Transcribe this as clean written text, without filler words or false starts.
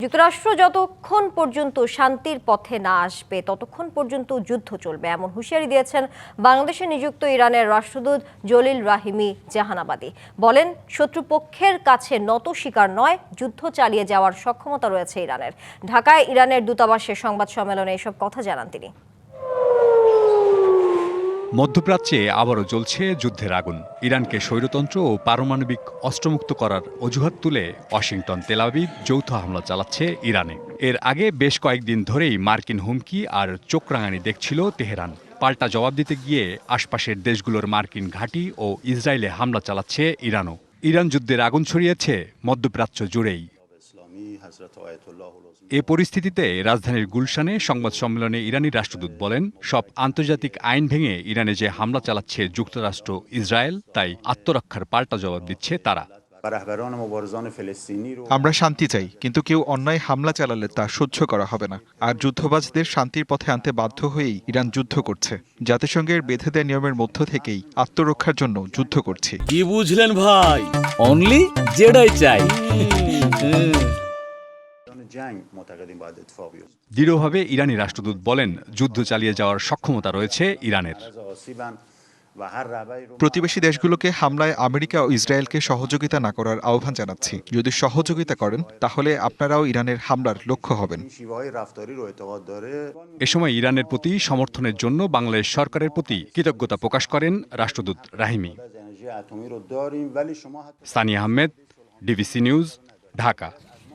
যুক্তরাষ্ট্র যতক্ষণ পর্যন্ত শান্তির পথে না আসবে ততক্ষণ পর্যন্ত যুদ্ধ চলবে, এমন হুঁশিয়ারি দিয়েছেন বাংলাদেশে নিযুক্ত ইরানের রাষ্ট্রদূত জলিল রাহিমি জাহানাবাদী। বলেন, শত্রুপক্ষের কাছে নত শিকার নয়, যুদ্ধ চালিয়ে যাওয়ার সক্ষমতা রয়েছে ইরানের। ঢাকায় ইরানের দূতাবাসের সংবাদ সম্মেলনে এসব কথা জানান তিনি। মধ্যপ্রাচ্যে আবারও জ্বলছে যুদ্ধের আগুন। ইরানকে স্বৈরতন্ত্র ও পারমাণবিক অস্ত্রমুক্ত করার অজুহাত তুলে ওয়াশিংটন তেল আবিব যৌথ হামলা চালাচ্ছে ইরানে। এর আগে বেশ কয়েকদিন ধরেই মার্কিন হুমকি আর চোখ রাঙানি দেখছিল তেহরান। পাল্টা জবাব দিতে গিয়ে আশপাশের দেশগুলোর মার্কিন ঘাঁটি ও ইসরায়েলে হামলা চালাচ্ছে ইরানও। ইরান যুদ্ধের আগুন ছড়িয়েছে মধ্যপ্রাচ্য জুড়েই। এ পরিস্থিতিতে রাজধানীর গুলশানে সংবাদ সম্মেলনে ইরানি রাষ্ট্রদূত বলেন, সব আন্তর্জাতিক আইন ভেঙে ইরানে যে হামলা চালাচ্ছে যুক্তরাষ্ট্র ইসরায়েল, তাই আত্মরক্ষার পাল্টা জবাব দিচ্ছে তারা। আমরা শান্তি চাই, কিন্তু কেউ অন্যায় হামলা চালালে তা সহ্য করা হবে না। আর যুদ্ধবাজদের শান্তির পথে আনতে বাধ্য হয়েই ইরান যুদ্ধ করছে। জাতিসংঘের বেঁধে দেওয়া নিয়মের মধ্য থেকেই আত্মরক্ষার জন্য যুদ্ধ করছি। কি বুঝলেন ভাই? অনলি যেটাই চাই। দৃঢ়ভাবে ইরানি রাষ্ট্রদূত বলেন, যুদ্ধ চালিয়ে যাওয়ার সক্ষমতা রয়েছে ইরানের। প্রতিবেশী দেশগুলোকে হামলায় আমেরিকা ও ইসরায়েলকে সহযোগিতা না করার আহ্বান জানাচ্ছি। যদি সহযোগিতা করেন তাহলে আপনারাও ইরানের হামলার লক্ষ্য হবেন। এ সময় ইরানের প্রতি সমর্থনের জন্য বাংলাদেশ সরকারের প্রতি কৃতজ্ঞতা প্রকাশ করেন রাষ্ট্রদূত Rahimi. Sania Ahmed, DBC news, Dhaka.